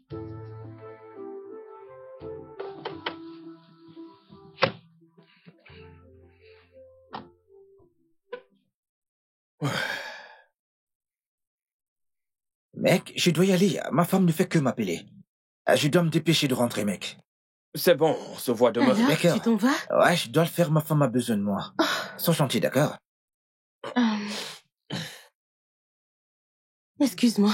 Mec, je dois y aller. Ma femme ne fait que m'appeler. Je dois me dépêcher de rentrer, mec. C'est bon, on se voit demain. Alors, D'accord. tu t'en vas? Ouais, je dois le faire, ma femme a besoin de moi. Sois gentil, d'accord? Excuse-moi.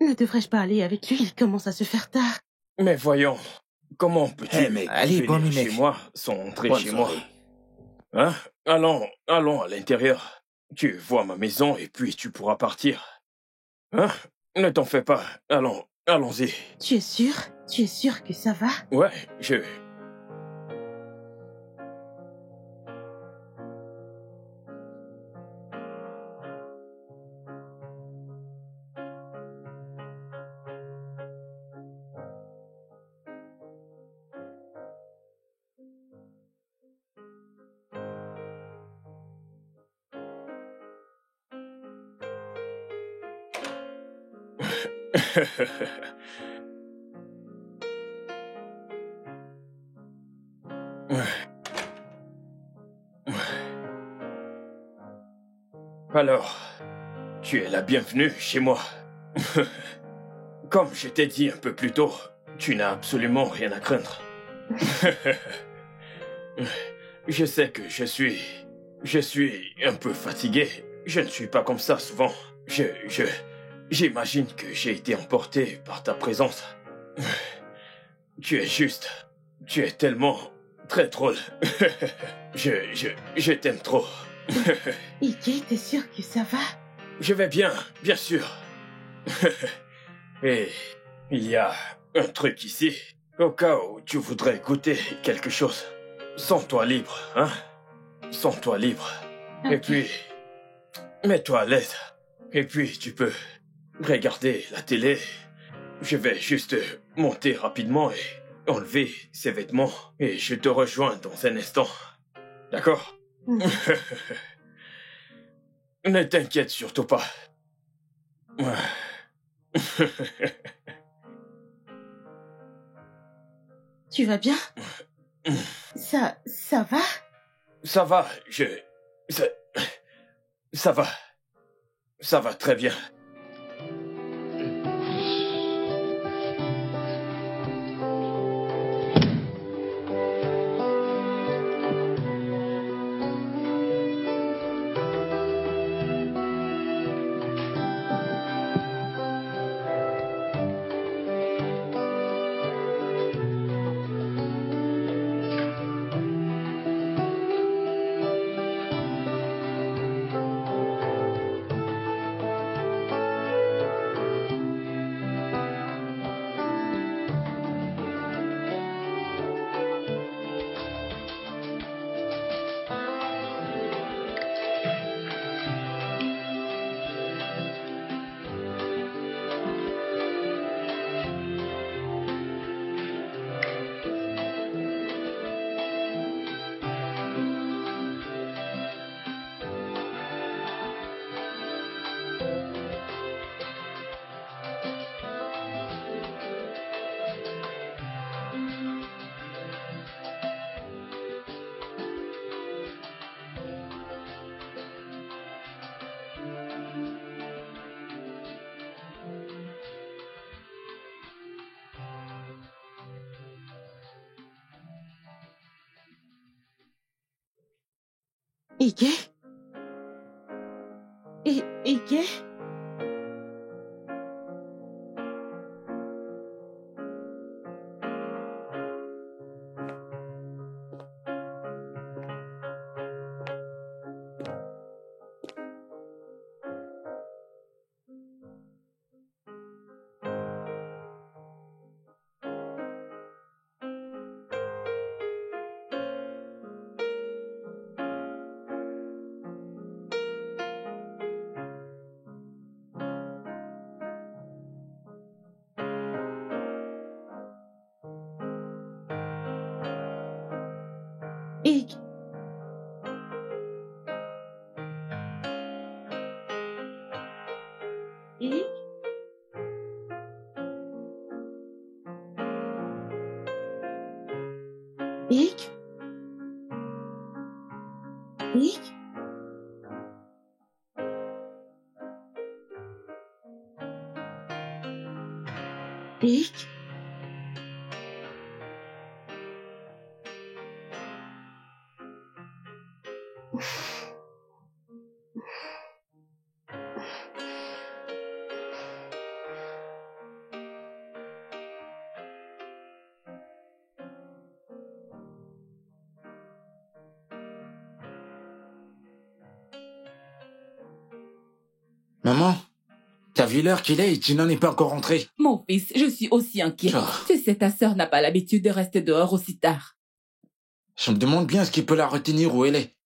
Ne devrais-je pas aller avec lui? Il commence à se faire tard. Mais voyons, comment peux-tu Mec, allez, venir bonne nuit, chez mec. moi sans entrer Bonne chez moi? soirée. Hein? Allons à l'intérieur. Tu vois ma maison et puis tu pourras partir. Hein? Ne t'en fais pas. Allons-y. Tu es sûr? Tu es sûr que ça va? Ouais, Alors, tu es la bienvenue chez moi. Comme je t'ai dit un peu plus tôt, tu n'as absolument rien à craindre. Je sais que je suis un peu fatigué. Je ne suis pas comme ça souvent. J'imagine que j'ai été emporté par ta présence. Tu es tellement très drôle. Je t'aime trop. Iggy, t'es sûr que ça va? Je vais bien sûr. Et il y a un truc ici, au cas où tu voudrais goûter quelque chose. Sens-toi libre, hein? Sens-toi libre. Okay. Et puis, mets-toi à l'aise. Et puis, tu peux regarder la télé. Je vais juste monter rapidement et enlever ces vêtements. Et je te rejoins dans un instant. D'accord? Ne t'inquiète surtout pas. Tu vas bien? Ça va? Ça va, ça va. Ça va très bien. Iggy? Iggy? Iggy? Iggy? Hic? Hic? Hic? Maman, t'as vu l'heure qu'il est et tu n'en es pas encore rentré. Mon fils, je suis aussi inquiet. Oh. Tu sais, ta sœur n'a pas l'habitude de rester dehors aussi tard. Je me demande bien ce qui peut la retenir où elle est.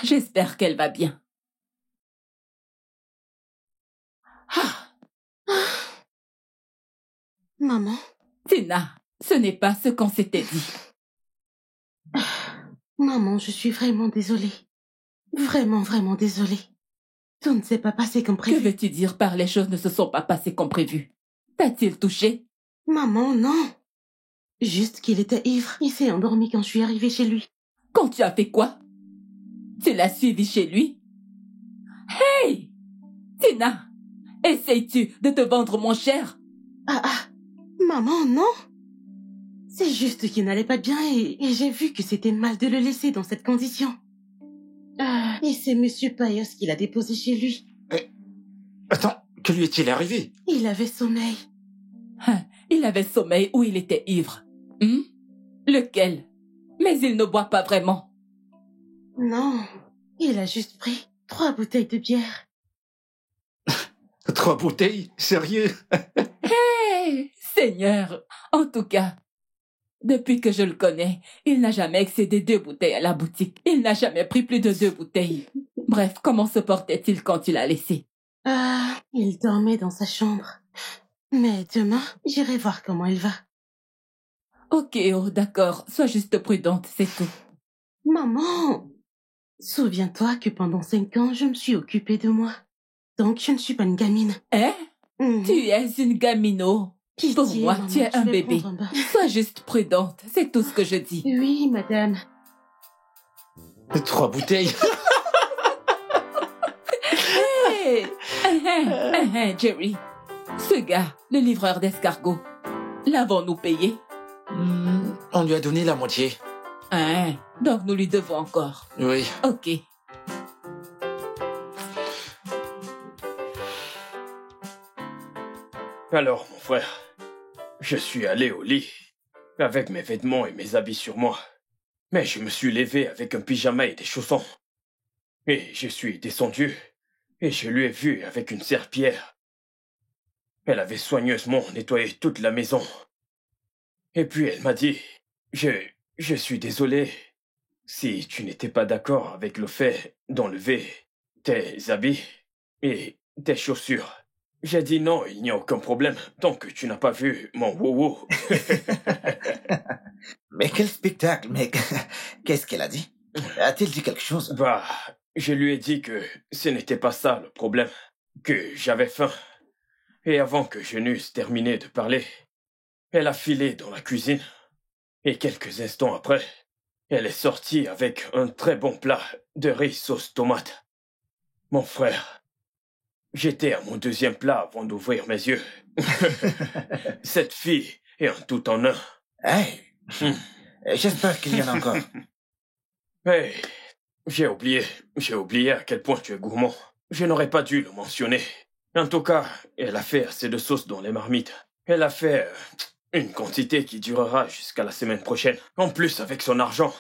J'espère qu'elle va bien. Ah, Maman? Tina, ce n'est pas ce qu'on s'était dit. Maman, je suis vraiment désolée. Vraiment, vraiment désolée. Tout ne s'est pas passé comme Que prévu. veux-tu dire par les choses ne se sont pas passées comme prévu? T'a-t-il touché? Maman, non. Juste qu'il était ivre. Il s'est endormi quand je suis arrivée chez lui. Quand tu as fait quoi? Tu l'as suivi chez lui? Hey! Tina! Essayes-tu de te vendre moins cher? Maman, non. C'est juste qu'il n'allait pas bien et j'ai vu que c'était mal de le laisser dans cette condition. Et c'est Monsieur Payos qui l'a déposé chez lui. Attends, que lui est-il arrivé? Il avait sommeil. Il avait sommeil ou il était ivre? Lequel? Mais il ne boit pas vraiment. Non, il a juste pris 3 bouteilles de bière. 3 bouteilles? Sérieux? Hey, Seigneur! En tout cas, depuis que je le connais, il n'a jamais excédé 2 bouteilles à la boutique. Il n'a jamais pris plus de 2 bouteilles. Bref, comment se portait-il quand tu l'as laissé? Il dormait dans sa chambre. Mais demain, j'irai voir comment il va. Ok, oh d'accord, sois juste prudente, c'est tout. Maman, souviens-toi que pendant 5 ans, je me suis occupée de moi. Donc, je ne suis pas une gamine. Hein? Mhm. Tu es une gamino. Pitié, Pour moi, maman, tu es je un vais bébé. prendre un bain. Sois juste prudente, c'est tout ce que je dis. Oui, madame. 3 bouteilles? Hey! Jerry, ce gars, le livreur d'escargots, l'avons-nous payé? On lui a donné la moitié. Donc nous lui devons encore. Oui. Ok. Alors, mon frère, je suis allé au lit, avec mes vêtements et mes habits sur moi. Mais je me suis levé avec un pyjama et des chaussons. Et je suis descendu, et je lui ai vu avec une serpillière. Elle avait soigneusement nettoyé toute la maison. Et puis elle m'a dit, je suis désolé. Si tu n'étais pas d'accord avec le fait d'enlever tes habits et tes chaussures. J'ai dit non, il n'y a aucun problème, tant que tu n'as pas vu mon wowo. Mais quel spectacle, mec. Qu'est-ce qu'elle a dit? A-t-il dit quelque chose? Bah, je lui ai dit que ce n'était pas ça le problème, que j'avais faim. Et avant que je n'eusse terminé de parler, elle a filé dans la cuisine. Et quelques instants après, elle est sortie avec un très bon plat de riz sauce tomate. Mon frère, j'étais à mon 2e plat avant d'ouvrir mes yeux. Cette fille est un tout en un. Hey, j'espère qu'il y en a encore. Hey, j'ai oublié à quel point tu es gourmand. Je n'aurais pas dû le mentionner. En tout cas, elle a fait assez de sauce dans les marmites. Elle a fait une quantité qui durera jusqu'à la semaine prochaine. En plus, avec son argent.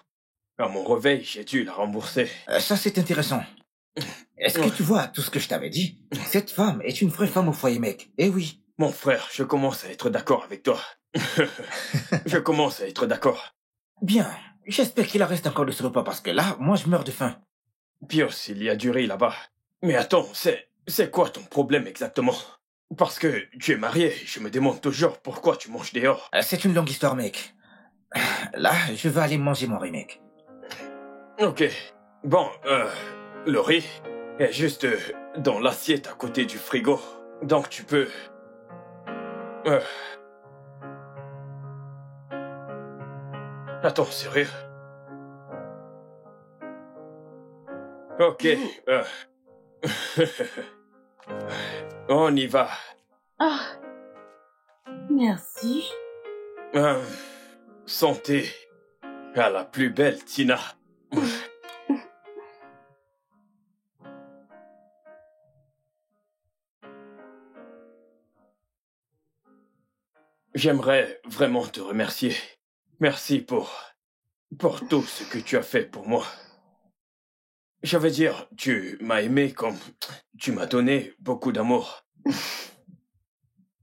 À mon réveil, j'ai dû la rembourser. Ça, c'est intéressant. Est-ce que tu vois tout ce que je t'avais dit? Cette femme est une vraie femme au foyer, mec. Eh oui. Mon frère, je commence à être d'accord avec toi. Je commence à être d'accord. Bien. J'espère qu'il en reste encore de ce repas parce que là, moi, je meurs de faim. Pios, il y a du riz là-bas. Mais attends, c'est quoi ton problème exactement? Parce que tu es marié, je me demande toujours pourquoi tu manges dehors. C'est une longue histoire, mec. Là, je vais aller manger mon riz, mec. Ok. Bon, le riz est juste dans l'assiette à côté du frigo. Donc tu peux... Attends, sérieux? Ok. On y va. Ah, merci. Santé à la plus belle Tina. J'aimerais vraiment te remercier. Merci pour tout ce que tu as fait pour moi. Je veux dire, tu m'as aimé comme tu m'as donné beaucoup d'amour.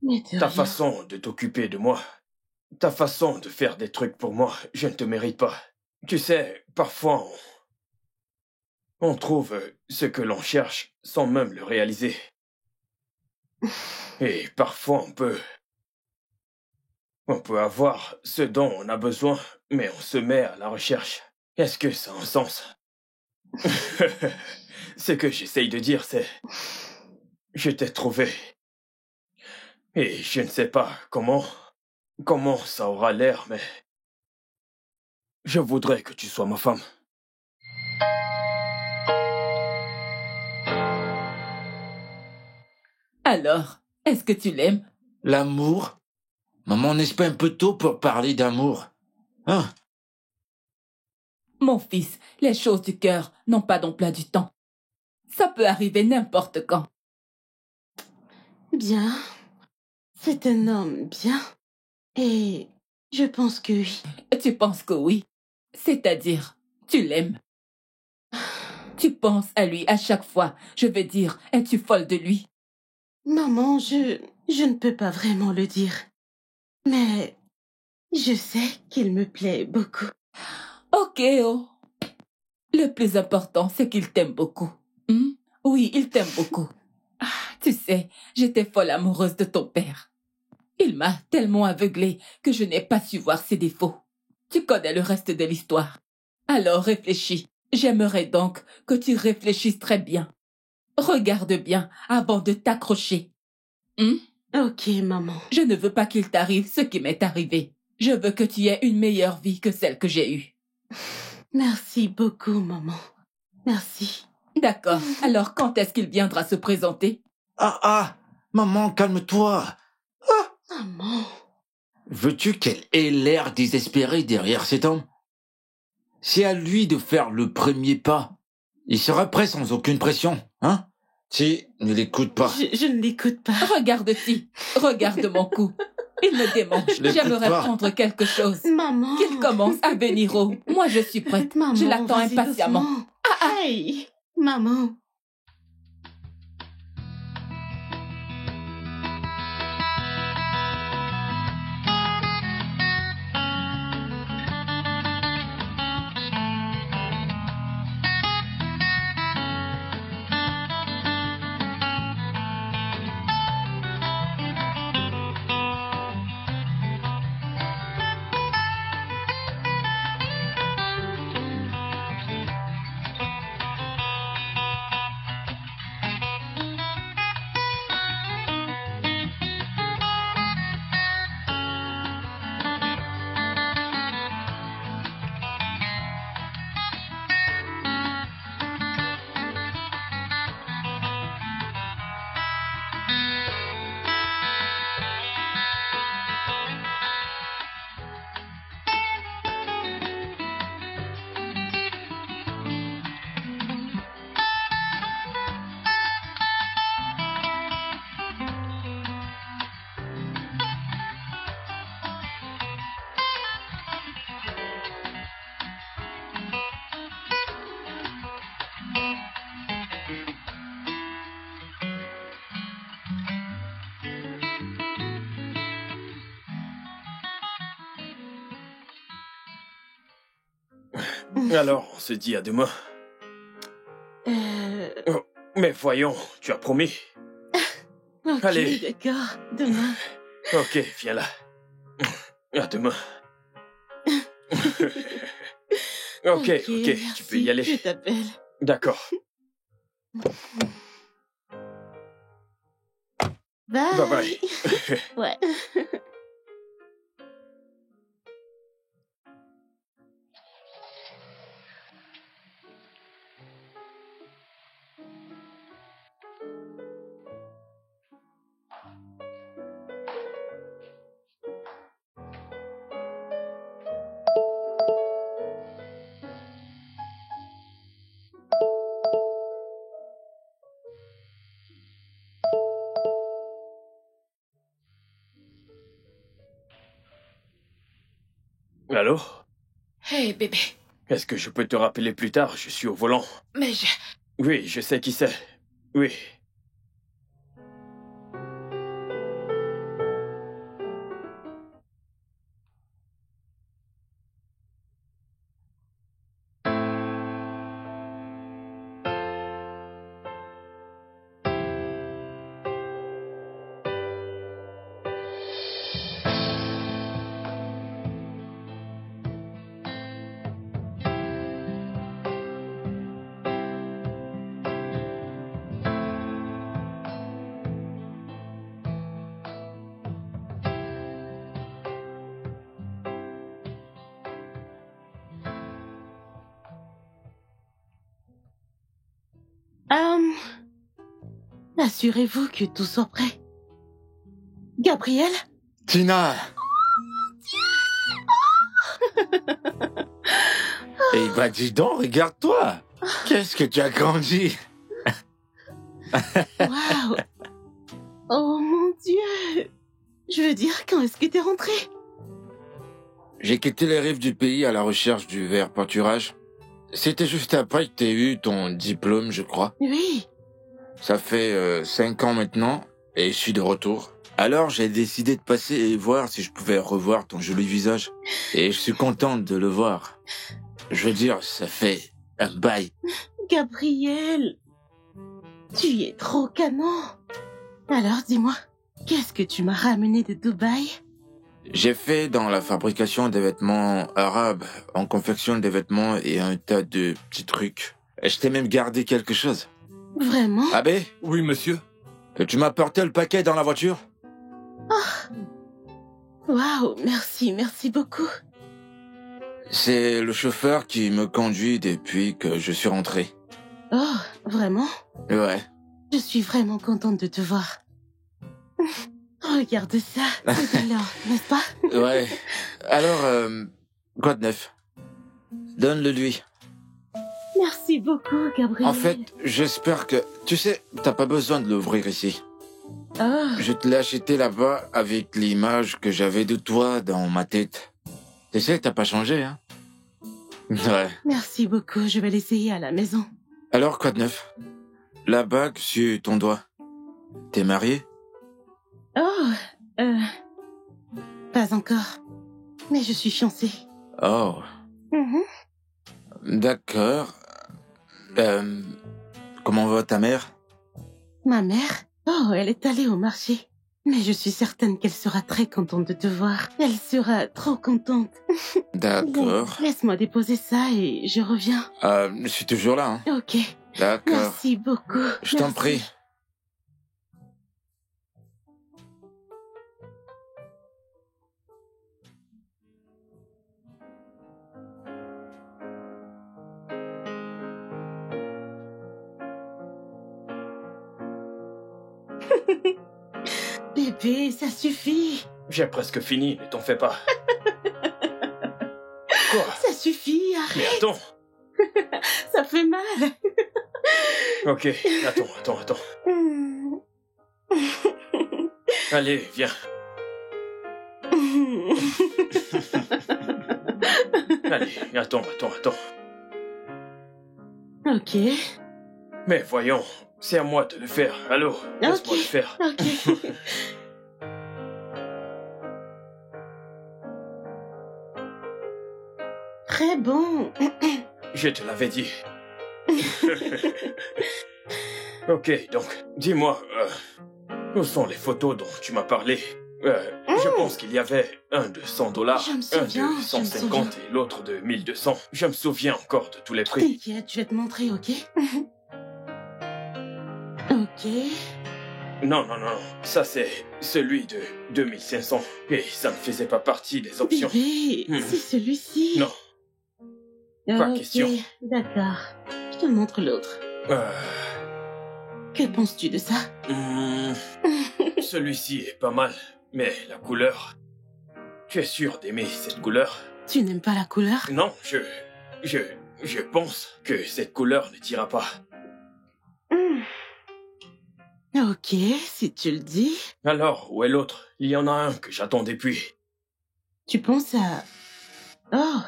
Mais de Ta rien. façon de t'occuper de moi, ta façon de faire des trucs pour moi, je ne te mérite pas. Tu sais, parfois on trouve ce que l'on cherche sans même le réaliser. Et parfois on peut avoir ce dont on a besoin, mais on se met à la recherche. Est-ce que ça a un sens? Ce que j'essaye de dire, c'est... Je t'ai trouvé. Et je ne sais pas comment ça aura l'air, mais... Je voudrais que tu sois ma femme. Alors, est-ce que tu l'aimes? L'amour? Maman, n'est-ce pas un peu tôt pour parler d'amour? Hein? Mon fils, les choses du cœur n'ont pas d'emploi du temps. Ça peut arriver n'importe quand. Bien. C'est un homme bien. Et je pense que oui. Tu penses que oui? C'est-à-dire, tu l'aimes. Tu penses à lui à chaque fois. Je veux dire, es-tu folle de lui? Maman, je ne peux pas vraiment le dire. Mais je sais qu'il me plaît beaucoup. Ok, oh. Le plus important, c'est qu'il t'aime beaucoup. Oui, il t'aime beaucoup. Ah, tu sais, j'étais folle amoureuse de ton père. Il m'a tellement aveuglée que je n'ai pas su voir ses défauts. Tu connais le reste de l'histoire. Alors réfléchis. J'aimerais donc que tu réfléchisses très bien. Regarde bien avant de t'accrocher. Ok, maman. Je ne veux pas qu'il t'arrive ce qui m'est arrivé. Je veux que tu aies une meilleure vie que celle que j'ai eue. Merci beaucoup, maman. Merci. D'accord. Alors quand est-ce qu'il viendra se présenter? Maman, calme-toi. Maman. Veux-tu qu'elle ait l'air désespérée derrière cet homme? C'est à lui de faire le premier pas. Il sera prêt sans aucune pression, hein? Si, ne l'écoute pas. Je ne l'écoute pas. Regarde-t-y. Regarde mon cou. Il me démange. L'écoute J'aimerais pas. prendre quelque chose. Maman. Qu'il commence à venir haut. Moi, je suis prête. Maman, Je l'attends vas-y impatiemment. doucement. Hey, maman. Alors, on se dit à demain. Oh, mais voyons, tu as promis. Ok, Allez. d'accord. Demain. Ok, viens là. À demain. Ok, tu peux y aller. Je t'appelle. D'accord. Bye. Bye bye. Ouais. Allô? Hey, bébé. Est-ce que je peux te rappeler plus tard? Je suis au volant. Mais Oui, je sais qui c'est. Oui. Assurez-vous que tout soit prêt. Gabriel? Tina! Eh ben dis donc, regarde-toi! Qu'est-ce que tu as grandi? Waouh! Oh mon Dieu! Je veux dire, quand est-ce que t'es rentré? J'ai quitté les rives du pays à la recherche du verre pâturage. C'était juste après que t'aies eu ton diplôme, je crois. Oui. Ça fait 5 ans maintenant, et je suis de retour. Alors j'ai décidé de passer et voir si je pouvais revoir ton joli visage. Et je suis contente de le voir. Je veux dire, ça fait un bail. Gabriel, tu es trop canon. Alors dis-moi, qu'est-ce que tu m'as ramené de Dubaï? J'ai fait dans la fabrication des vêtements arabes. On confectionne des vêtements et un tas de petits trucs. Et je t'ai même gardé quelque chose. Vraiment? Abbé, Oui, monsieur. tu m'as porté le paquet dans la voiture? Waouh, merci beaucoup. C'est le chauffeur qui me conduit depuis que je suis rentré. Oh, vraiment? Ouais. Je suis vraiment contente de te voir. Regarde ça, c'est alors, n'est-ce pas? Ouais. Alors, quoi de neuf? Donne-le lui. Merci beaucoup, Gabriel. En fait, j'espère que... Tu sais, t'as pas besoin de l'ouvrir ici. Oh, Je te l'ai acheté là-bas avec l'image que j'avais de toi dans ma tête. Tu sais, t'as pas changé, hein? Ouais. merci beaucoup, je vais l'essayer à la maison. Alors, quoi de neuf? La bague sur ton doigt. T'es marié? Oh, pas encore. Mais je suis fiancée. Oh, Mhm. d'accord. Comment va ta mère? Ma mère? Oh, elle est allée au marché. Mais je suis certaine qu'elle sera très contente de te voir. Elle sera trop contente. D'accord. Bon, laisse-moi déposer ça et je reviens. Je suis toujours là, hein? Ok. D'accord. Merci beaucoup. Je t'en Merci. prie. Bébé, ça suffit. J'ai presque fini, ne t'en fais pas. Quoi? Ça suffit, Mais arrête. attends. Ça fait mal. Ok, attends. Hmm. Allez, viens. Allez, attends. Ok. Mais voyons, c'est à moi de le faire. Allô, laisse-moi le faire. Ok. Très bon. Je te l'avais dit. Ok, donc, dis-moi, où sont les photos dont tu m'as parlé? Je pense qu'il y avait un de $100, Je me un souviens, de 150 et l'autre de 1200. Je me souviens encore de tous les prix. T'inquiète, je vais te montrer, ok? Ok. Non, ça c'est celui de 2500. Et ça ne faisait pas partie des options. Bébé, c'est celui-ci. Non, pas Ok, question. d'accord. Je te montre l'autre. Que penses-tu de ça? Celui-ci est pas mal, mais la couleur... Tu es sûr d'aimer cette couleur? Tu n'aimes pas la couleur? Non, je pense que cette couleur ne t'ira pas. Ok, si tu le dis. Alors, où est l'autre? Il y en a un que j'attends depuis. Tu penses à Oh,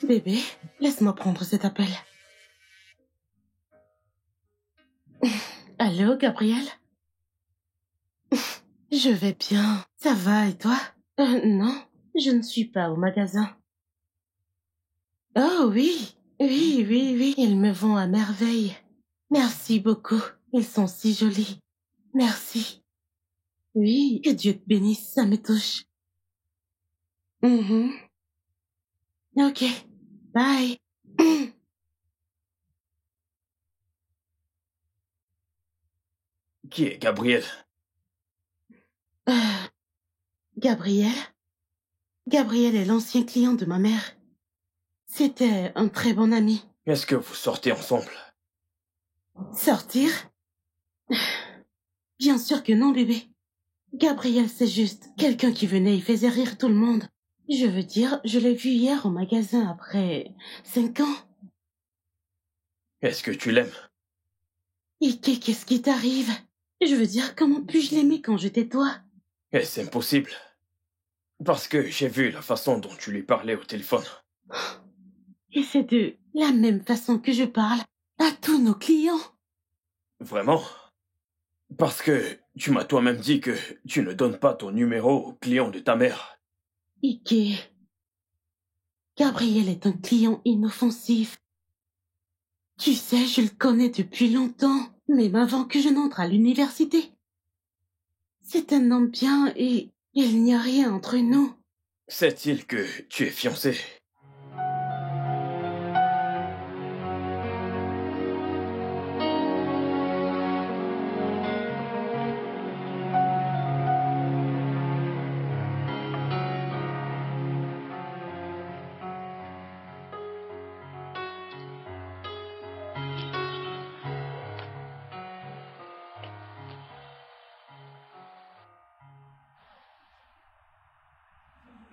bébé, laisse-moi prendre cet appel. Allô, Gabriel? Je vais bien. Ça va, et toi? Non, je ne suis pas au magasin. Oh oui, oui, ils me vont à merveille. Merci beaucoup, ils sont si jolis. Merci. Oui, que Dieu te bénisse, ça me touche. Ok, bye. Qui est Gabriel? Euh, Gabriel? Gabriel est l'ancien client de ma mère. C'était un très bon ami. Est-ce que vous sortez ensemble? Sortir? Bien sûr que non, bébé. Gabriel, c'est juste quelqu'un qui venait et faisait rire tout le monde. Je veux dire, je l'ai vu hier au magasin après 5 ans. Est-ce que tu l'aimes? Et qu'est-ce qui t'arrive? Je veux dire, comment puis-je l'aimer quand j'étais toi? Est-ce impossible? Parce que j'ai vu la façon dont tu lui parlais au téléphone. Et c'est de la même façon que je parle à tous nos clients. Vraiment? Parce que tu m'as toi-même dit que tu ne donnes pas ton numéro aux clients de ta mère. Ike. Gabriel est un client inoffensif. Tu sais, je le connais depuis longtemps, même avant que je n'entre à l'université. C'est un homme bien et il n'y a rien entre nous. Sait-il que tu es fiancé?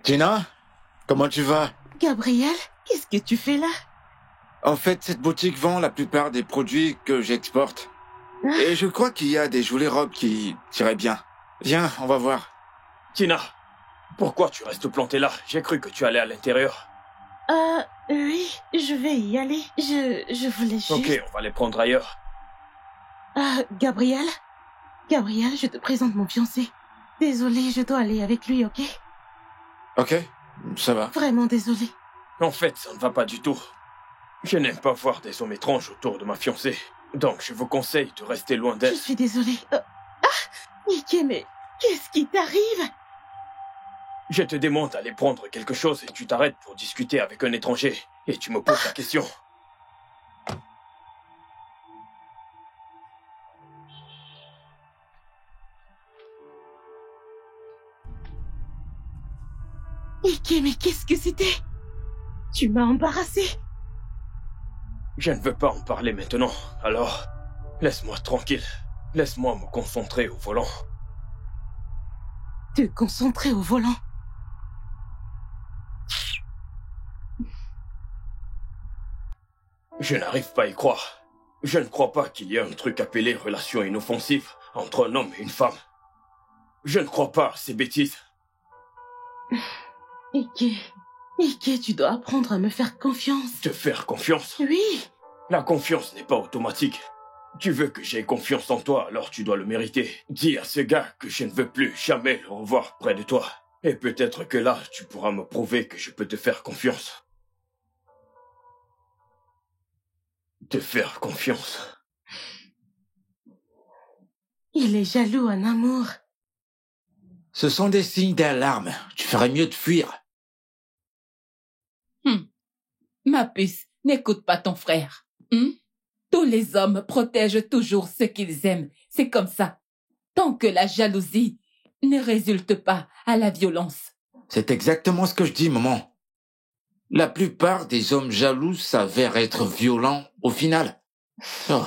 Tina, comment tu vas? Gabriel, qu'est-ce que tu fais là? En fait, cette boutique vend la plupart des produits que j'exporte. Et je crois qu'il y a des jolies robes qui t'iraient bien. Viens, on va voir. Tina, pourquoi tu restes planté là? J'ai cru que tu allais à l'intérieur. Oui, je vais y aller. Je voulais juste... Ok, on va les prendre ailleurs. Gabriel? Gabriel, je te présente mon fiancé. Désolée, je dois aller avec lui, ok? Ok, ça va. Vraiment désolée. En fait, ça ne va pas du tout. Je n'aime pas voir des hommes étranges autour de ma fiancée. Donc, je vous conseille de rester loin d'elle. Je suis désolée. Mickey, mais qu'est-ce qui t'arrive? Je te demande d'aller prendre quelque chose et tu t'arrêtes pour discuter avec un étranger. Et tu me poses la question. Mickey, mais qu'est-ce que c'était? Tu m'as embarrassée. Je ne veux pas en parler maintenant, alors laisse-moi tranquille. Laisse-moi me concentrer au volant. Te concentrer au volant. Je n'arrive pas à y croire. Je ne crois pas qu'il y ait un truc appelé relation inoffensive entre un homme et une femme. Je ne crois pas à ces bêtises. Mickey, tu dois apprendre à me faire confiance. Te faire confiance? Oui. La confiance n'est pas automatique. Tu veux que j'aie confiance en toi, alors tu dois le mériter. Dis à ce gars que je ne veux plus jamais le revoir près de toi. Et peut-être que là, tu pourras me prouver que je peux te faire confiance. Te faire confiance. Il est jaloux en amour. Ce sont des signes d'alarme. Tu ferais mieux de fuir. Ma puce, n'écoute pas ton frère. Tous les hommes protègent toujours ceux qu'ils aiment. C'est comme ça. Tant que la jalousie ne résulte pas à la violence. C'est exactement ce que je dis, maman. La plupart des hommes jaloux s'avèrent être violents au final. Oh.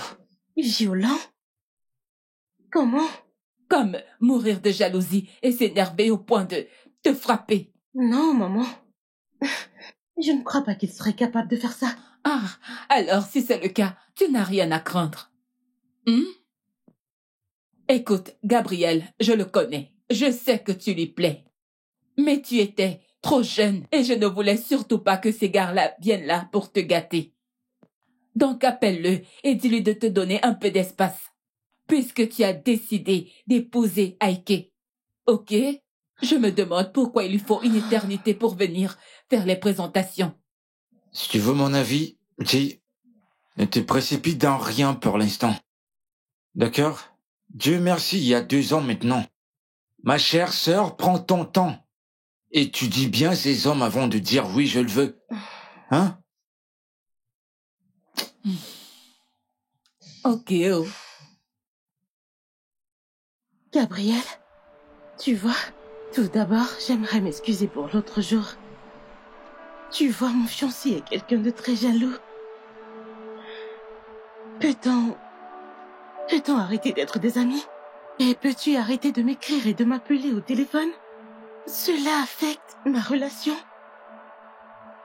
Violent? Comment? Comme mourir de jalousie et s'énerver au point de te frapper. Non, maman. Je ne crois pas qu'il serait capable de faire ça. Ah, alors si c'est le cas, tu n'as rien à craindre. Écoute, Gabriel, je le connais. Je sais que tu lui plais. Mais tu étais trop jeune et je ne voulais surtout pas que ces gars-là viennent là pour te gâter. Donc appelle-le et dis-lui de te donner un peu d'espace, puisque tu as décidé d'épouser Aike. Ok? Je me demande pourquoi il lui faut une éternité pour venir faire les présentations. Si tu veux mon avis, dis, ne te précipite dans rien pour l'instant. D'accord? Dieu merci, il y a 2 ans maintenant. Ma chère sœur, prends ton temps. Étudie bien ces hommes avant de dire oui, je le veux. Hein? Ok, oh. Gabriel, tu vois, tout d'abord, j'aimerais m'excuser pour l'autre jour. Tu vois, mon fiancé est quelqu'un de très jaloux. Peut-on arrêter d'être des amis? Et peux-tu arrêter de m'écrire et de m'appeler au téléphone? Cela affecte ma relation.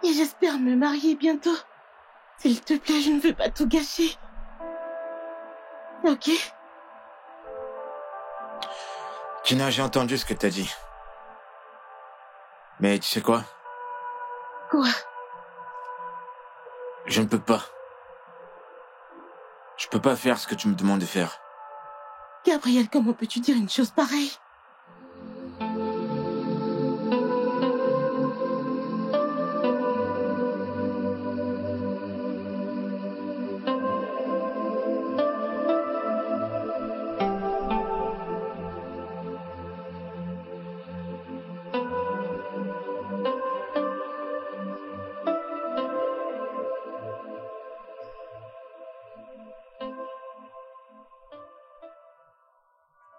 Et j'espère me marier bientôt. S'il te plaît, je ne veux pas tout gâcher. Ok? Tina, j'ai entendu ce que t'as dit. Mais tu sais quoi? Quoi? Je ne peux pas. Je peux pas faire ce que tu me demandes de faire. Gabriel, comment peux-tu dire une chose pareille?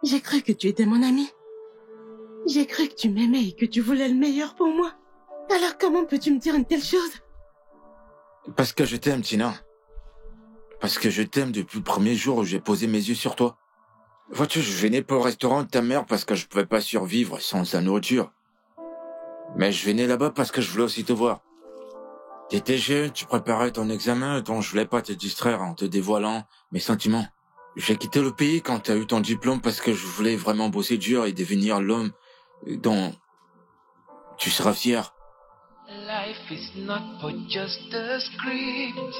J'ai cru que tu étais mon ami. J'ai cru que tu m'aimais et que tu voulais le meilleur pour moi. Alors comment peux-tu me dire une telle chose? Parce que je t'aime, Tina. Parce que je t'aime depuis le premier jour où j'ai posé mes yeux sur toi. Vois-tu, je venais pas au restaurant de ta mère parce que je pouvais pas survivre sans sa nourriture. Mais je venais là-bas parce que je voulais aussi te voir. T'étais jeune, tu préparais ton examen, donc je voulais pas te distraire en te dévoilant mes sentiments. J'ai quitté le pays quand t'as eu ton diplôme parce que je voulais vraiment bosser dur et devenir l'homme dont tu seras fier. Life is not but just a script,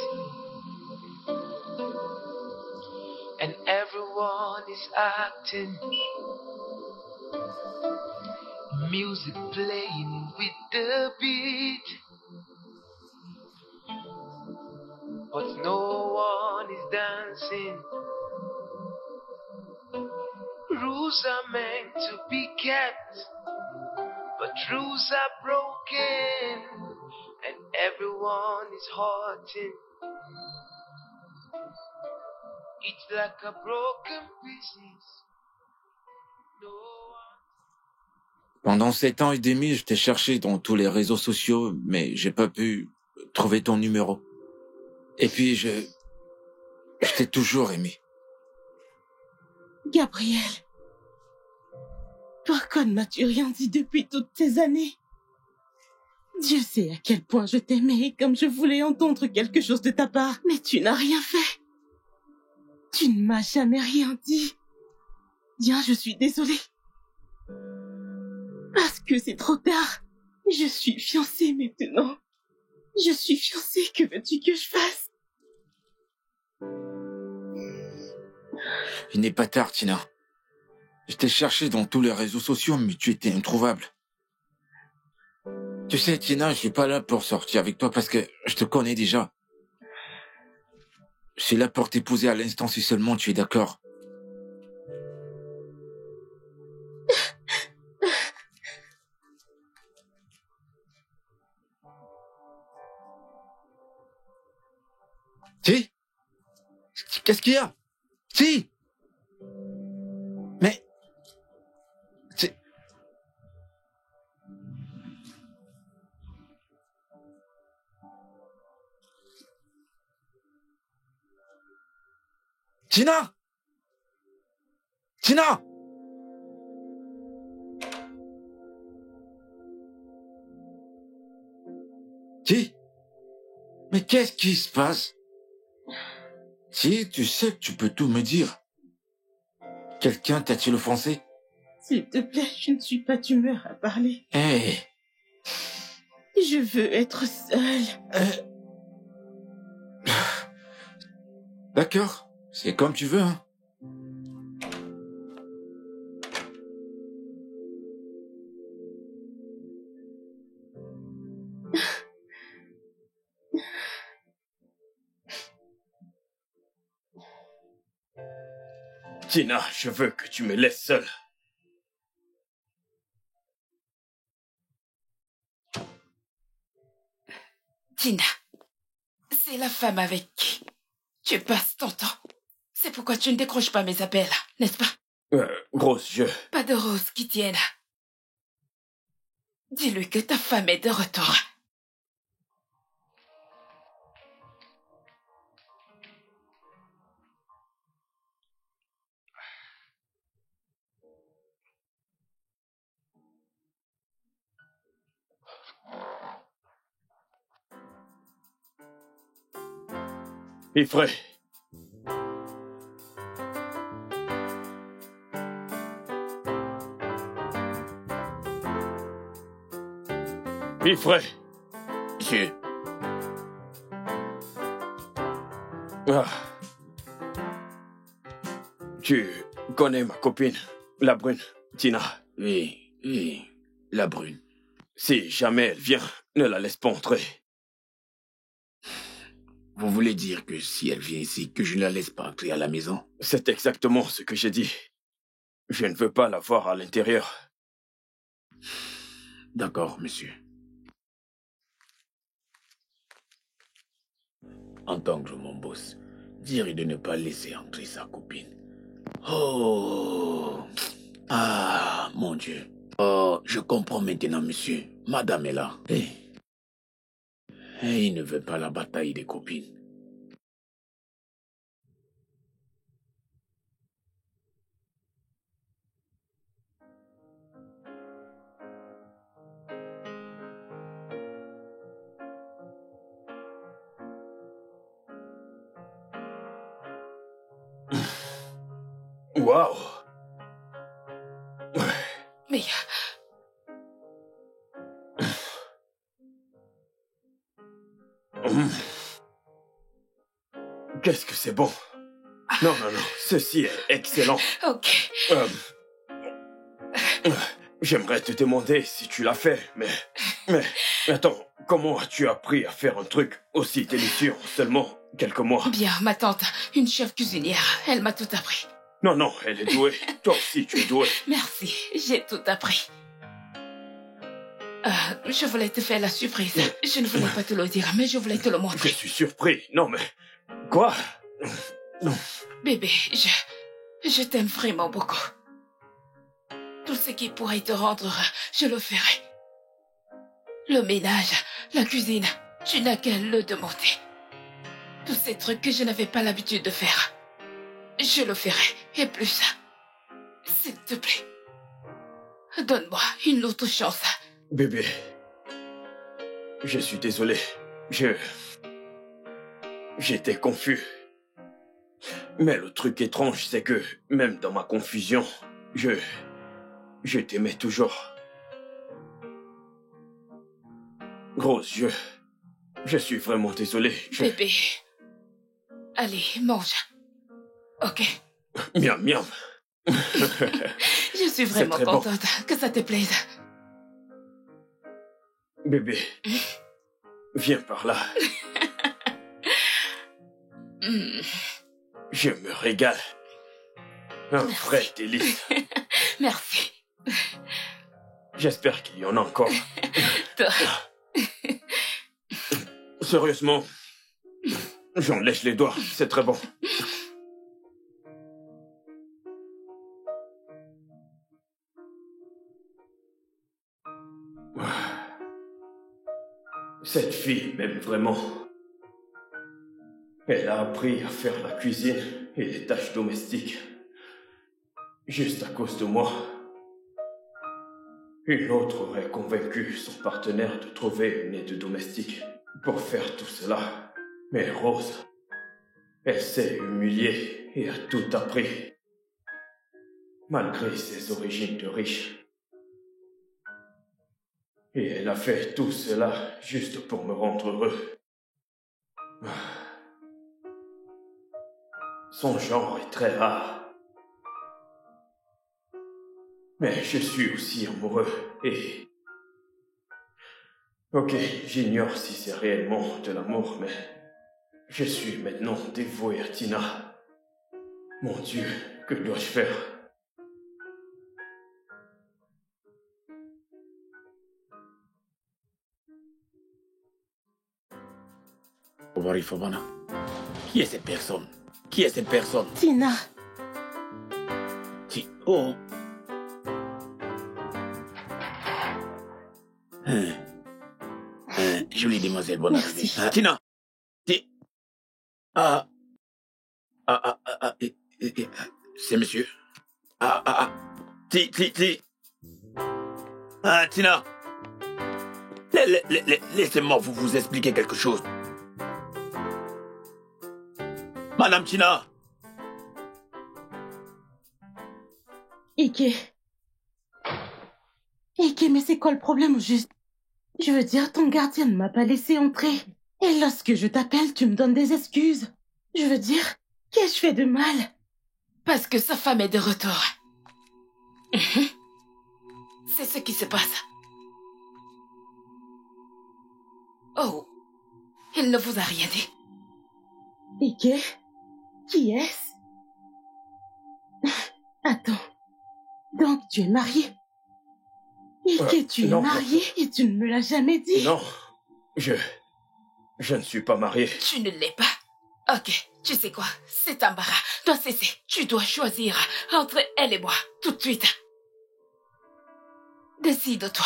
and everyone is acting. Music playing with the beat, but no one is dancing. Rules are meant to be kept, but rules are broken, and everyone is hurting. It's like a broken pieces. No one... Pendant 7 ans et demi, je t'ai cherché dans tous les réseaux sociaux, mais j'ai pas pu trouver ton numéro. Et puis je t'ai toujours aimé. Gabriel, pourquoi ne m'as-tu rien dit depuis toutes ces années? Dieu sait à quel point je t'aimais et comme je voulais entendre quelque chose de ta part, mais tu n'as rien fait. Tu ne m'as jamais rien dit. Bien, je suis désolée. Parce que c'est trop tard. Je suis fiancée maintenant. Je suis fiancée, que veux-tu que je fasse? Il n'est pas tard, Tina. Je t'ai cherché dans tous les réseaux sociaux, mais tu étais introuvable. Tu sais, Tina, je suis pas là pour sortir avec toi parce que je te connais déjà. Je suis là pour t'épouser à l'instant si seulement tu es d'accord. Si? Qu'est-ce qu'il y a? Si? Mais... c'est... Tina! Tina! Si? Mais qu'est-ce qui se passe? Si, tu sais que tu peux tout me dire. Quelqu'un t'a-t-il offensé? S'il te plaît, je ne suis pas d'humeur à parler. Hé! Je veux être seule. D'accord, c'est comme tu veux, hein. Tina, je veux que tu me laisses seule. Tina, c'est la femme avec qui tu passes ton temps. C'est pourquoi tu ne décroches pas mes appels, n'est-ce pas? Rose, Pas de Rose qui tienne. Dis-lui que ta femme est de retour. Ifré. Ifré. Monsieur. Ah. Tu connais ma copine, la brune, Tina. Oui, oui, la brune. Si jamais elle vient, ne la laisse pas entrer. Vous voulez dire que si elle vient ici, que je ne la laisse pas entrer à la maison? C'est exactement ce que j'ai dit. Je ne veux pas la voir à l'intérieur. D'accord, monsieur. En tant que mon boss, dire de ne pas laisser entrer sa copine. Oh! Ah, mon Dieu. Oh, je comprends maintenant, monsieur. Madame est là. Il ne veut pas la bataille des copines. Waouh! Mais Qu'est-ce que c'est bon? Non, ceci est excellent. ok. J'aimerais te demander si tu l'as fait, mais attends, comment as-tu appris à faire un truc aussi délicieux en seulement quelques mois? Bien, ma tante, une chef cuisinière, elle m'a tout appris. Non, elle est douée. Toi aussi, tu es douée. Merci, j'ai tout appris. Je voulais te faire la surprise. Je ne voulais pas te le dire, mais je voulais te le Je montrer. suis surpris. Non, mais... Quoi? Non. Bébé, je t'aime vraiment beaucoup. Tout ce qui pourrait te rendre heureux, je le ferai. Le ménage, la cuisine, tu n'as qu'à le demander. Tous ces trucs que je n'avais pas l'habitude de faire. Je le ferai, et plus. S'il te plaît. Donne-moi une autre chance. Bébé, je suis désolé. J'étais confus. Mais le truc étrange, c'est que, même dans ma confusion, je t'aimais toujours. Rose, je suis vraiment désolé. Bébé, allez, mange. Ok. Miam, miam. Je suis vraiment très bon. contente que ça te plaise. Bébé, viens par là. Je me régale. Un vrai délice. Merci. J'espère qu'il y en a encore. Toi. Sérieusement, j'en lèche les doigts. C'est très bon. Cette fille m'aime vraiment. Elle a appris à faire la cuisine et les tâches domestiques. Juste à cause de moi. Une autre aurait convaincu son partenaire de trouver une aide domestique pour faire tout cela. Mais Rose, elle s'est humiliée et a tout appris. Malgré ses origines de riche. Et elle a fait tout cela juste pour me rendre heureux. Son genre est très rare. Mais je suis aussi amoureux et... Ok, j'ignore si c'est réellement de l'amour, mais... Je suis maintenant dévoué à Tina. Mon Dieu, que dois-je faire? Obari Fobana. Qui est cette personne? Qui est cette personne? Tina. Oh. Jolie demoiselle, bonne Merci. arrivée. Tina. C'est monsieur. Tina. Laissez-moi vous expliquer quelque chose. Madame Tina. Ike, mais c'est quoi le problème au juste? Je veux dire, ton gardien ne m'a pas laissé entrer. Et lorsque je t'appelle, tu me donnes des excuses. Je veux dire, qu'ai-je fait de mal? Parce que sa femme est de retour. C'est ce qui se passe. Oh, il ne vous a rien dit. Ike, qui est-ce? Attends, donc tu es marié? Ike, tu es non, marié et tu ne me l'as jamais dit? Non, je ne suis pas marié. Tu ne l'es pas? Ok, tu sais quoi? C'est embarras. Dois cesser. Tu dois choisir entre elle et moi, tout de suite. Décide-toi.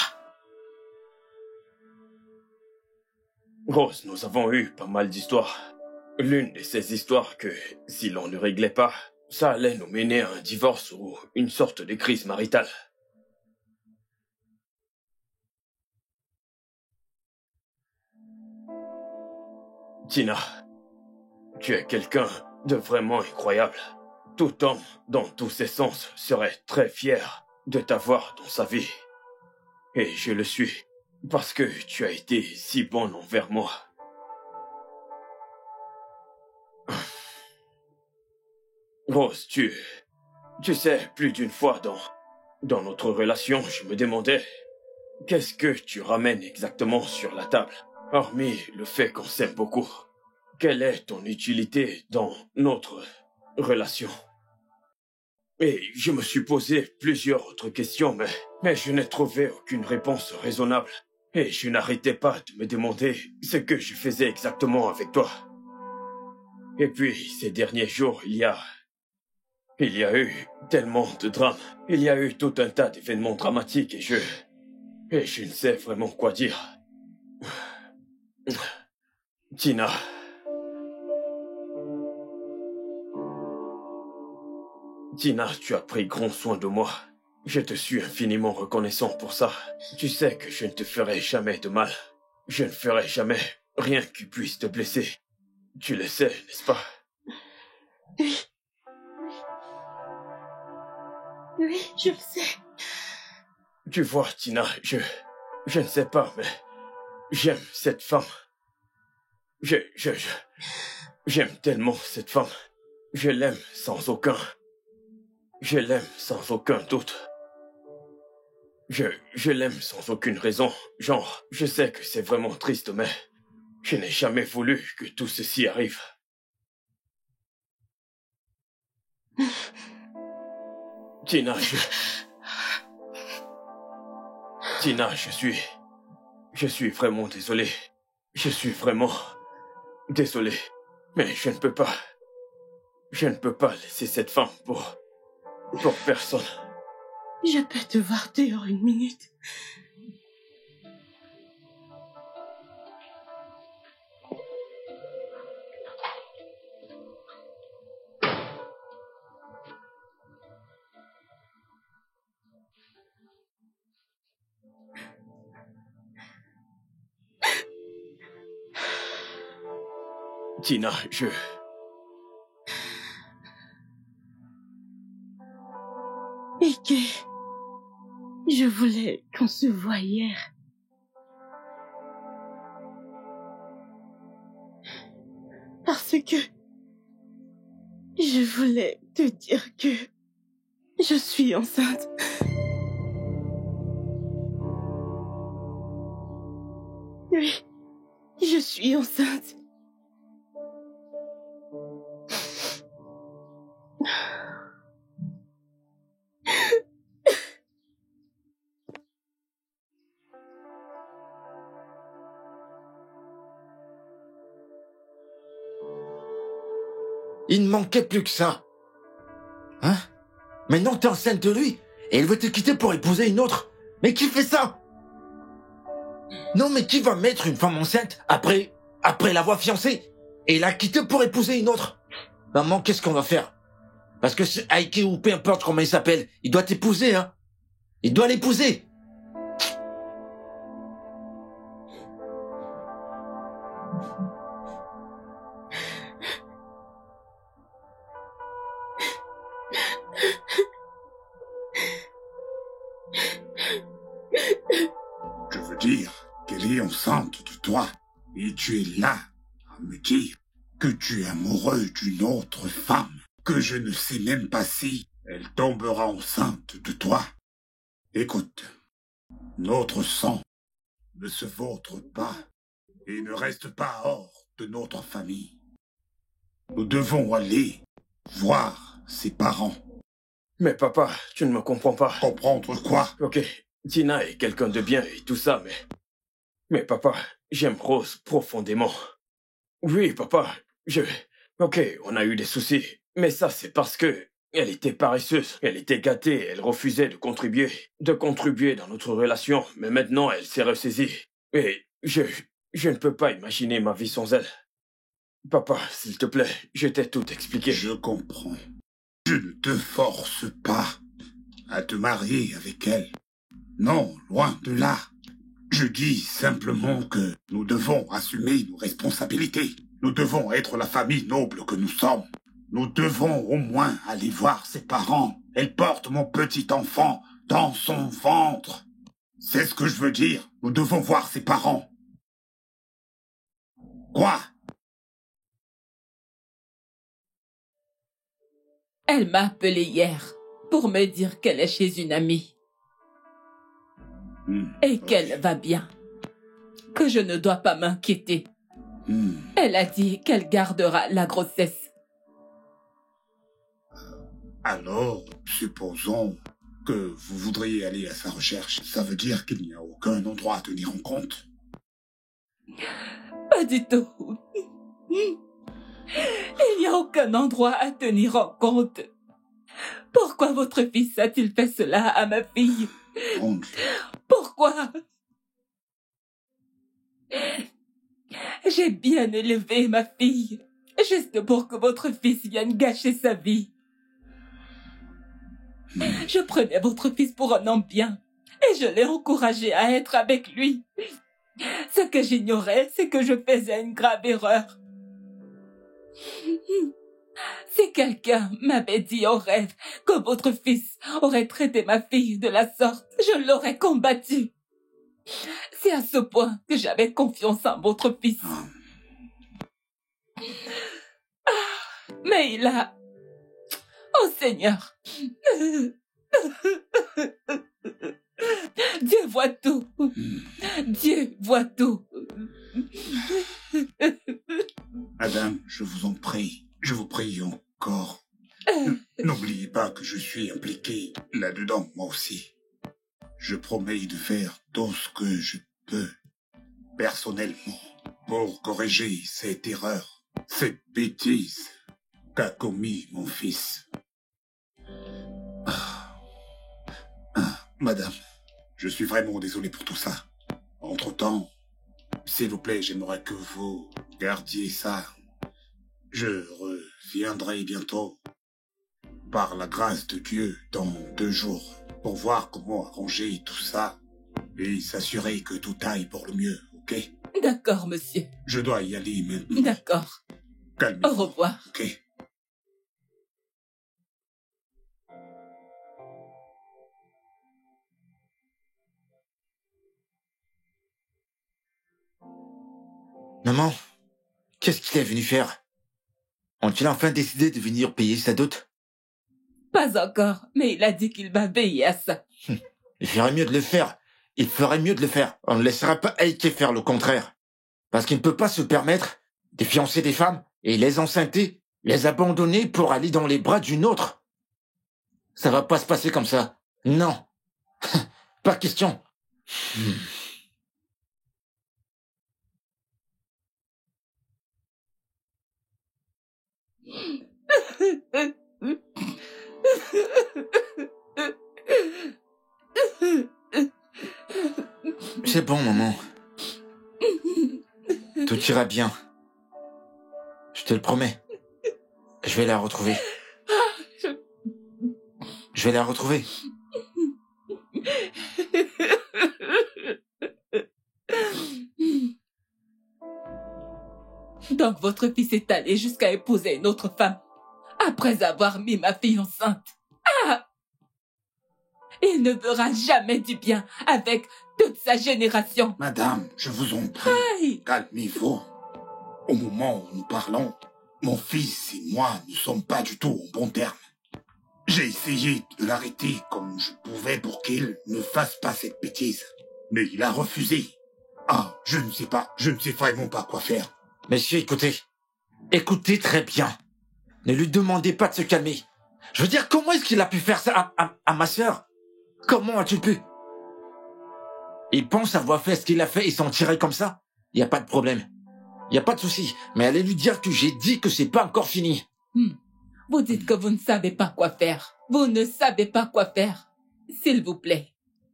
Rose, nous avons eu pas mal d'histoires. L'une de ces histoires que, si l'on ne réglait pas, ça allait nous mener à un divorce ou une sorte de crise maritale. Tina, tu es quelqu'un de vraiment incroyable. Tout homme, dans tous ses sens, serait très fier de t'avoir dans sa vie. Et je le suis, parce que tu as été si bonne envers moi. Rose, tu sais, plus d'une fois dans notre relation, je me demandais, qu'est-ce que tu ramènes exactement sur la table? Hormis le fait qu'on s'aime beaucoup, quelle est ton utilité dans notre relation? Et je me suis posé plusieurs autres questions, mais je n'ai trouvé aucune réponse raisonnable. Et je n'arrêtais pas de me demander ce que je faisais exactement avec toi. Et puis, ces derniers jours, il y a eu tellement de drames. Il y a eu tout un tas d'événements dramatiques et je ne sais vraiment quoi dire. Tina. Tina, tu as pris grand soin de moi. Je te suis infiniment reconnaissant pour ça. Tu sais que je ne te ferai jamais de mal. Je ne ferai jamais rien qui puisse te blesser. Tu le sais, n'est-ce pas? Oui. Oui, je le sais. Tu vois, Tina, je ne sais pas, mais j'aime cette femme. J'aime tellement cette femme. Je l'aime sans aucun doute. Je l'aime sans aucune raison. Genre, je sais que c'est vraiment triste, mais je n'ai jamais voulu que tout ceci arrive. Tina, je suis vraiment désolé. Je suis vraiment désolé. Mais je ne peux pas laisser cette femme pour personne. Je peux te voir dehors une minute. Tina, Ike, je voulais qu'on se voie hier. parce que je voulais te dire que je suis enceinte. Oui, je suis enceinte. Il ne manquait plus que ça. Hein? Maintenant t'es enceinte de lui et elle veut te quitter pour épouser une autre. Mais qui fait ça? Non, mais qui va mettre une femme enceinte après l'avoir fiancée et la quitter pour épouser une autre? Maman, qu'est-ce qu'on va faire? Parce que ce Heike ou peu importe comment il s'appelle, il doit t'épouser, hein? Il doit l'épouser. Je veux dire qu'elle est enceinte de toi et tu es là à me dire que tu es amoureux d'une autre femme, que je ne sais même pas si elle tombera enceinte de toi. Écoute, notre sang ne se vautre pas et ne reste pas hors de notre famille. Nous devons aller voir ses parents. Mais papa, tu ne me comprends pas. Comprendre quoi? Ok, Tina est quelqu'un de bien et tout ça, mais papa, j'aime Rose profondément. Oui, papa, Ok, on a eu des soucis, mais ça c'est parce que elle était paresseuse, elle était gâtée, elle refusait de contribuer dans notre relation, mais maintenant elle s'est ressaisie. Et je ne peux pas imaginer ma vie sans elle. Papa, s'il te plaît, je t'ai tout expliqué. Je comprends. Je ne te force pas à te marier avec elle. Non, loin de là. Je dis simplement que nous devons assumer nos responsabilités. Nous devons être la famille noble que nous sommes. Nous devons au moins aller voir ses parents. Elle porte mon petit enfant dans son ventre. C'est ce que je veux dire. Nous devons voir ses parents. Quoi? Elle m'a appelé hier pour me dire qu'elle est chez une amie et qu'elle va bien, que je ne dois pas m'inquiéter. Elle a dit qu'elle gardera la grossesse. Alors, supposons que vous voudriez aller à sa recherche. Ça veut dire qu'il n'y a aucun endroit à tenir en compte. Pas du tout. Il n'y a aucun endroit à tenir en compte. Pourquoi votre fils a-t-il fait cela à ma fille? Mon Dieu. Pourquoi? J'ai bien élevé ma fille, juste pour que votre fils vienne gâcher sa vie. Je prenais votre fils pour un homme bien, et je l'ai encouragé à être avec lui. Ce que j'ignorais, c'est que je faisais une grave erreur. Si quelqu'un m'avait dit au rêve que votre fils aurait traité ma fille de la sorte, je l'aurais combattu. C'est à ce point que j'avais confiance en votre fils. Mais il a... Oh Seigneur! Dieu voit tout. Dieu voit tout. Madame, je vous en prie. Je vous prie encore. N'oubliez pas que je suis impliqué là-dedans, moi aussi. Je promets de faire tout ce que je peux, personnellement, pour corriger cette erreur, cette bêtise qu'a commis mon fils. Madame, je suis vraiment désolé pour tout ça. Entre-temps, s'il vous plaît, j'aimerais que vous gardiez ça. Je reviendrai bientôt, par la grâce de Dieu, dans 2 jours, pour voir comment arranger tout ça et s'assurer que tout aille pour le mieux, ok? D'accord, monsieur. Je dois y aller maintenant. D'accord. Calmez-vous. Au revoir. Ok? Maman, qu'est-ce qu'il est venu faire? Ont-ils enfin décidé de venir payer sa dot? Pas encore, mais il a dit qu'il va veiller à ça. Il ferait mieux de le faire. Il ferait mieux de le faire. On ne laissera pas Heike faire le contraire. Parce qu'il ne peut pas se permettre de fiancer des femmes et les enceinter, les abandonner pour aller dans les bras d'une autre. Ça va pas se passer comme ça. Non. Pas question. C'est bon, maman. Tout ira bien. Je te le promets. Je vais la retrouver. Je vais la retrouver. Donc votre fils est allé jusqu'à épouser une autre femme, après avoir mis ma fille enceinte. Ah! Il ne verra jamais du bien avec toute sa génération. Madame, je vous en prie, Aïe! calmez-vous. Au moment où nous parlons, mon fils et moi ne sommes pas du tout en bon terme. J'ai essayé de l'arrêter comme je pouvais pour qu'il ne fasse pas cette bêtise. Mais il a refusé. Ah, je ne sais vraiment pas quoi faire. Messieurs, écoutez. Écoutez très bien. Ne lui demandez pas de se calmer. Je veux dire, comment est-ce qu'il a pu faire ça à ma sœur? Comment as-tu pu? Il pense avoir fait ce qu'il a fait et s'en tirer comme ça? Il n'y a pas de problème. Il n'y a pas de souci. Mais allez lui dire que j'ai dit que c'est pas encore fini. Vous dites que vous ne savez pas quoi faire. Vous ne savez pas quoi faire. S'il vous plaît,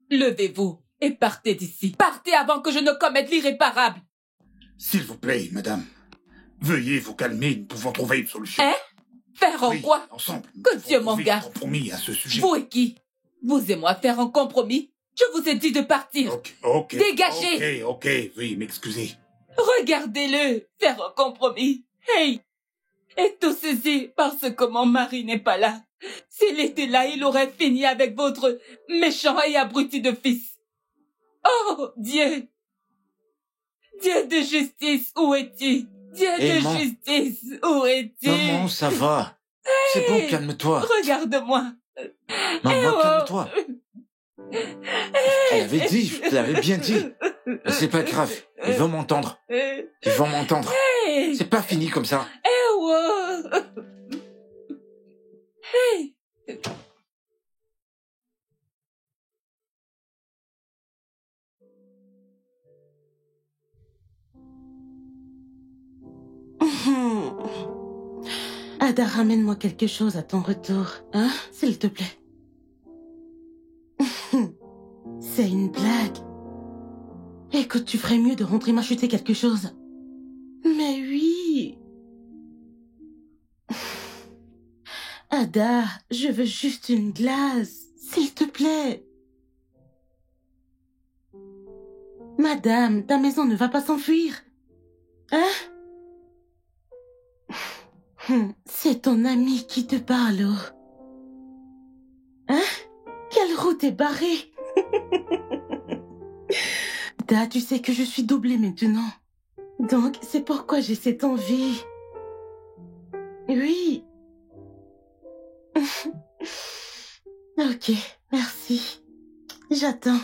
levez-vous et partez d'ici. Partez avant que je ne commette l'irréparable. S'il vous plaît, madame, veuillez vous calmer, nous pouvons trouver une solution. Hein? Faire en Oui, quoi? ensemble, nous Que pouvons Dieu m'en trouver garde. un compromis à ce sujet. Vous et qui? Vous et moi faire un compromis? Je vous ai dit de partir. Ok. Dégagez. Ok, veuillez m'excuser. Regardez-le faire un compromis. Hey! Et tout ceci parce que mon mari n'est pas là. S'il était là, il aurait fini avec votre méchant et abruti de fils. Oh, Dieu! Dieu de justice, où es-tu? Dieu de justice, où es-tu? Maman, ça va. C'est bon, calme-toi. Regarde-moi. Maman, oh. calme-toi. Je l'avais dit, je te l'avais bien dit. Mais c'est pas grave. Ils vont m'entendre. Ils vont m'entendre. C'est pas fini comme ça. Hey. Ada, ramène-moi quelque chose à ton retour, hein, s'il te plaît. C'est une blague. Écoute, tu ferais mieux de rentrer m'acheter quelque chose. Mais oui. Ada, je veux juste une glace, s'il te plaît. Madame, ta maison ne va pas s'enfuir. Hein? C'est ton ami qui te parle. Hein? Quelle route est barrée? Da, tu sais que je suis doublée maintenant. Donc, c'est pourquoi j'ai cette envie. Oui. Ok, merci. J'attends.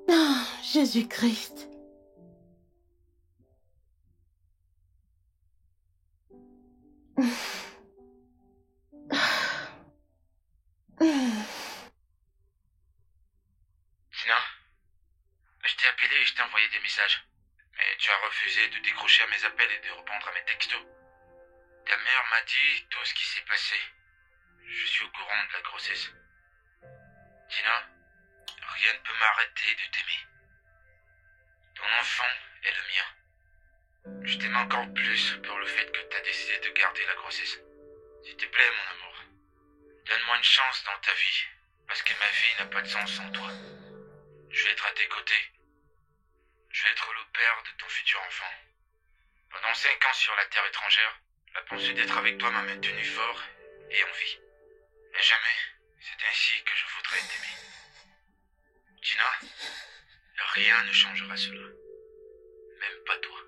Oh, Jésus-Christ. Tina, je t'ai appelé et je t'ai envoyé des messages. Mais tu as refusé de décrocher à mes appels et de répondre à mes textos. Ta mère m'a dit tout ce qui s'est passé. Je suis au courant de la grossesse. Tina, rien ne peut m'arrêter de t'aimer. Ton enfant est le mien. Je t'aime encore plus pour le fait que tu as décidé de garder la grossesse. S'il te plaît, mon amour, donne-moi une chance dans ta vie, parce que ma vie n'a pas de sens sans toi. Je vais être à tes côtés. Je vais être le père de ton futur enfant. Pendant 5 ans sur la terre étrangère, la pensée d'être avec toi m'a maintenu fort et en vie. Mais jamais, c'est ainsi que je voudrais t'aimer. Gina, rien ne changera cela. Même pas toi.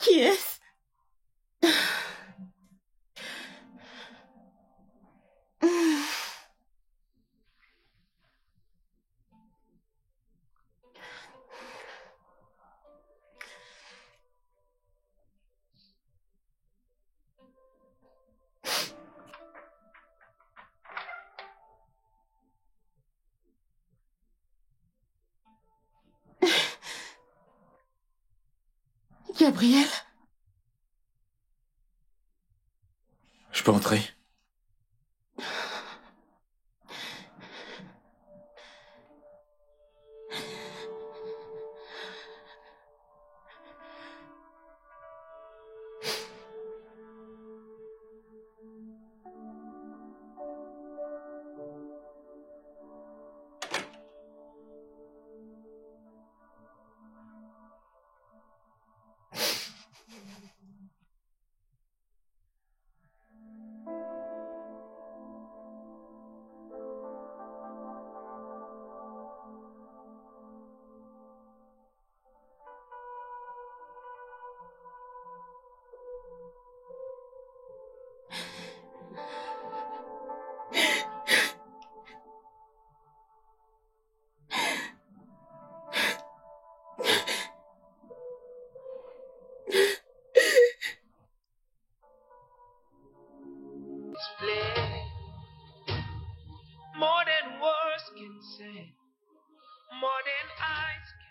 Qui est-ce? Gabriel? Je peux entrer? Explain more than words can say, more than eyes can